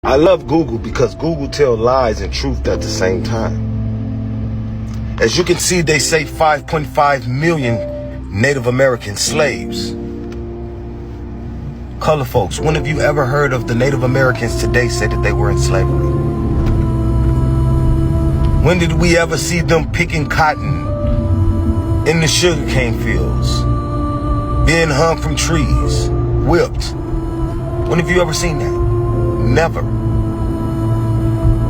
I love Google because Google tells lies and truth at the same time. As you can see, they say 5.5 million Native American slaves. Color folks, when have you ever heard of the Native Americans today say that they were in slavery? When did we ever see them picking cotton in the sugarcane fields, being hung from trees, whipped? When have you ever seen that? Never.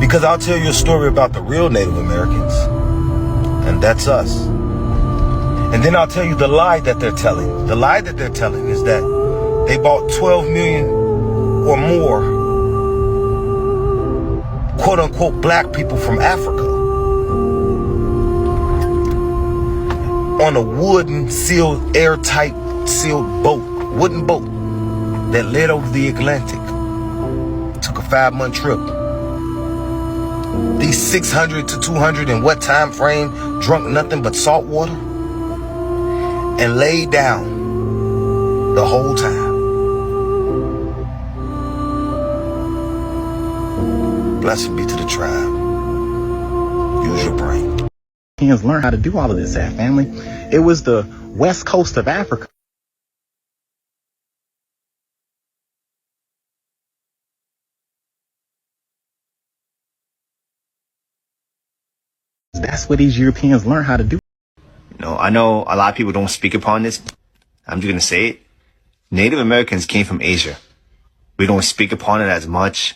Because I'll tell you a story about the real Native Americans, and that's us. And then I'll tell you the lie that they're telling. The lie that they're telling is that they bought 12 million or more quote-unquote black people from Africa on a wooden, sealed, airtight, sealed boat, wooden boat that led over the Atlantic. Took a 5-month trip. These 600 to 200 in what time frame drunk nothing but salt water and laid down the whole time. Blessed be to the tribe. Use your brain. Europeans learned how to do all of this at, family. It was the west coast of Africa. That's what these Europeans learned how to do. I know a lot of people don't speak upon this. I'm just going to say it. Native Americans came from Asia. We don't speak upon it as much.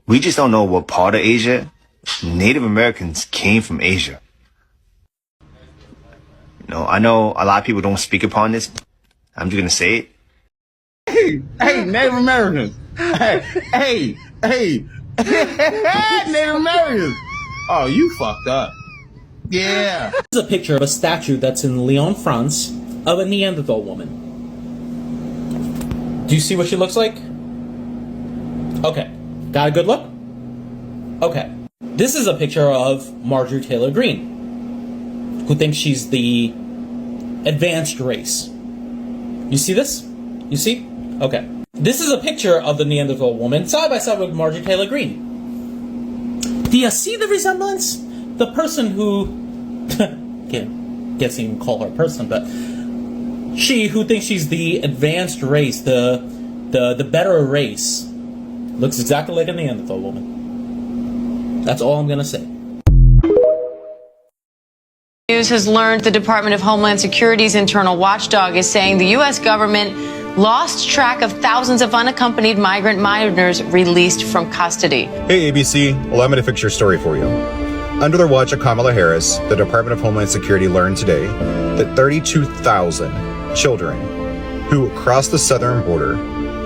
We just don't know what part of Asia. Native Americans came from Asia. I know a lot of people don't speak upon this. I'm just going to say it. Hey, Native Americans. Hey, Native Americans. Oh, you fucked up. Yeah. This is a picture of a statue that's in Lyon, France, of a Neanderthal woman. Do you see what she looks like? Okay. Got a good look? Okay. This is a picture of Marjorie Taylor Greene, who thinks she's the advanced race. You see this? You see? Okay. This is a picture of the Neanderthal woman side by side with Marjorie Taylor Greene. Do you see the resemblance? The person who, can't even call her a person, but she who thinks she's the advanced race, the better race, looks exactly like a Neanderthal woman. That's all I'm gonna say. News has learned the Department of Homeland Security's internal watchdog is saying the U.S. government lost track of thousands of unaccompanied migrant minors released from custody. Hey ABC, allow me to fix your story for you. Under the watch of Kamala Harris, the Department of Homeland Security learned today that 32,000 children who crossed the southern border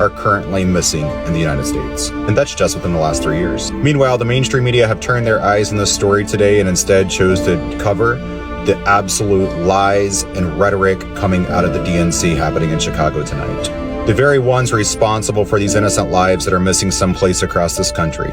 are currently missing in the United States. And that's just within the last 3 years. Meanwhile, the mainstream media have turned their eyes on this story today and instead chose to cover the absolute lies and rhetoric coming out of the DNC happening in Chicago tonight. The very ones responsible for these innocent lives that are missing someplace across this country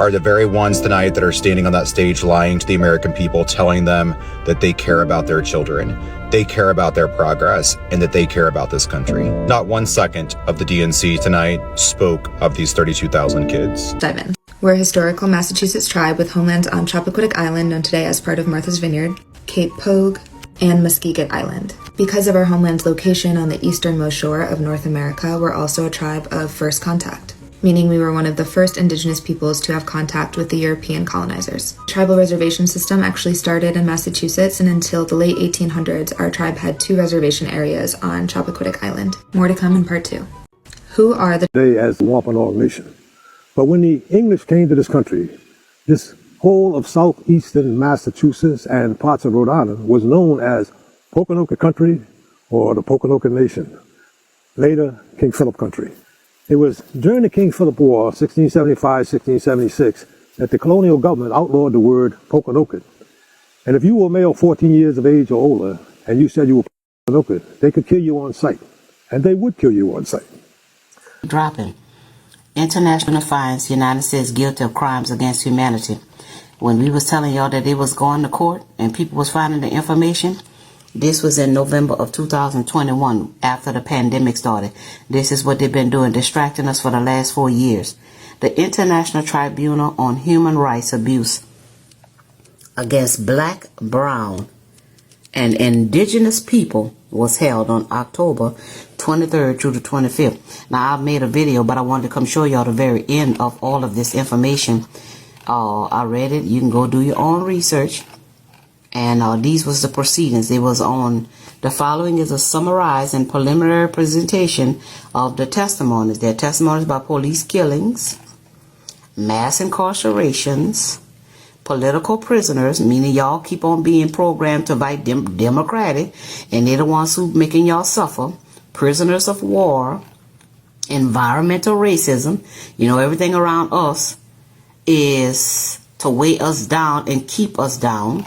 are the very ones tonight that are standing on that stage lying to the American people, telling them that they care about their children, they care about their progress, and that they care about this country. Not 1 second of the DNC tonight spoke of these 32,000 kids. Dive in. We're a historical Massachusetts tribe with homelands on Chappaquiddick Island, known today as part of Martha's Vineyard, Cape Pogue, and Muskeget Island. Because of our homeland's location on the easternmost shore of North America, we're also a tribe of first contact, meaning we were one of the first indigenous peoples to have contact with the European colonizers. The tribal reservation system actually started in Massachusetts, and until the late 1800s, our tribe had 2 reservation areas on Chappaquiddick Island. More to come in part 2. Who are the They as the Wampanoag Nation. But when the English came to this country, this whole of southeastern Massachusetts and parts of Rhode Island was known as Pokanoket Country or the Pokanoket Nation, later King Philip Country. It was during the King Philip War, 1675-1676, that the colonial government outlawed the word Pokanoket. And if you were a male 14 years of age or older, and you said you were Pokanoket, they could kill you on sight. And they would kill you on sight. Dropping. International finds the United States guilty of crimes against humanity. When we was telling y'all that they was going to court and people was finding the information, this was in November of 2021 after the pandemic started. This is what they've been doing, distracting us for the last 4 years. the International Tribunal on Human Rights Abuse against Black, Brown, and Indigenous people was held on October 23rd through the 25th. Now, I've made a video, but I wanted to come show y'all the very end of all of this information. I read it. You can go do your own research. And these was the proceedings. It was on, the following is a summarized and preliminary presentation of the testimonies. There are testimonies about police killings, mass incarcerations, political prisoners, meaning y'all keep on being programmed to fight Democratic, and they're the ones who making y'all suffer, prisoners of war, environmental racism. You know, everything around us is to weigh us down and keep us down.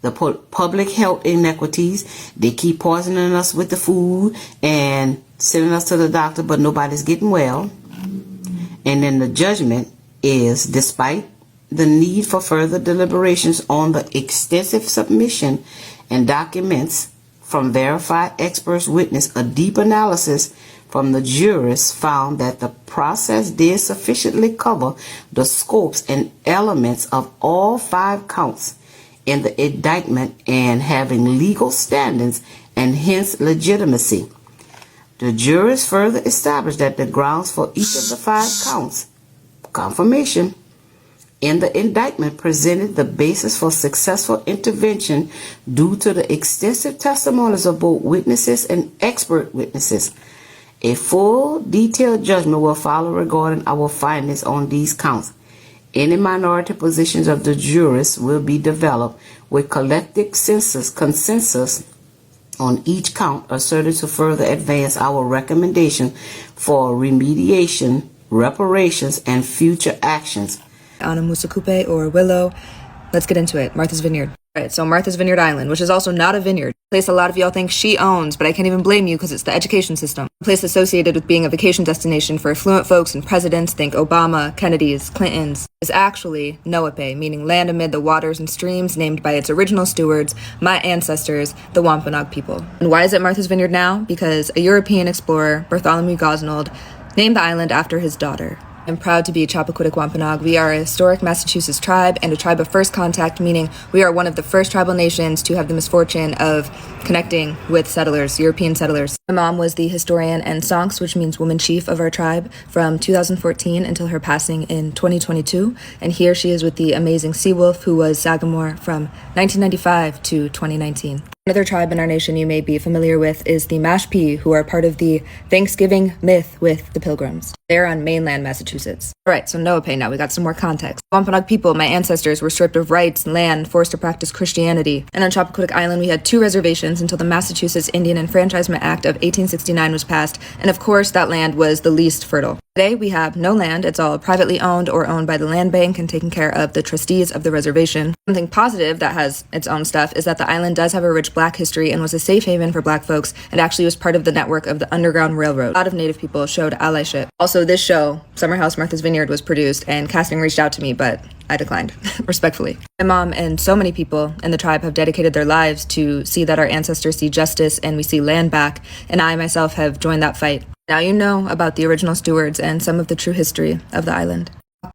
The public health inequities, they keep poisoning us with the food and sending us to the doctor, but nobody's getting well. And then the judgment is, despite the need for further deliberations on the extensive submission and documents from verified experts witness, a deep analysis from the jurists found that the process did sufficiently cover the scopes and elements of all 5 counts in the indictment and having legal standings and hence legitimacy. The jurists further established that the grounds for each of the 5 counts, confirmation, in the indictment presented the basis for successful intervention due to the extensive testimonies of both witnesses and expert witnesses. A full, detailed judgment will follow regarding our findings on these counts. Any minority positions of the jurists will be developed with collective consensus on each count asserted to further advance our recommendation for remediation, reparations, and future actions. Ana Musa Coupe or Willow. Let's get into it. Martha's Vineyard. All right, so Martha's Vineyard Island, which is also not a vineyard. A place a lot of y'all think she owns, but I can't even blame you because it's the education system. A place associated with being a vacation destination for affluent folks and presidents, think Obama, Kennedy's, Clintons, is actually Noape, meaning land amid the waters and streams, named by its original stewards, my ancestors, the Wampanoag people. And why is it Martha's Vineyard now? Because a European explorer, Bartholomew Gosnold, named the island after his daughter. I'm proud to be Chappaquiddick Wampanoag. We are a historic Massachusetts tribe and a tribe of first contact, meaning we are one of the first tribal nations to have the misfortune of connecting with settlers, European settlers. My mom was the historian and Sonks, which means woman chief of our tribe, from 2014 until her passing in 2022. And here she is with the amazing Seawolf, who was Sagamore from 1995 to 2019. Another tribe in our nation you may be familiar with is the Mashpee, who are part of the Thanksgiving myth with the Pilgrims. They're on mainland Massachusetts. All right, so Noape now, we got some more context. Wampanoag people, my ancestors, were stripped of rights, land, forced to practice Christianity. And on Chappaquiddick Island, we had 2 reservations until the Massachusetts Indian Enfranchisement Act of 1869 was passed. And of course, that land was the least fertile. Today, we have no land. It's all privately owned or owned by the land bank and taken care of the trustees of the reservation. Something positive that has its own stuff is that the island does have a rich Black history and was a safe haven for Black folks and actually was part of the network of the Underground Railroad. A lot of Native people showed allyship. Also, this show, Summer House Martha's Vineyard, was produced and casting reached out to me, but I declined, respectfully. My mom and so many people in the tribe have dedicated their lives to see that our ancestors see justice and we see land back, and I myself have joined that fight. Now you know about the original stewards and some of the true history of the island.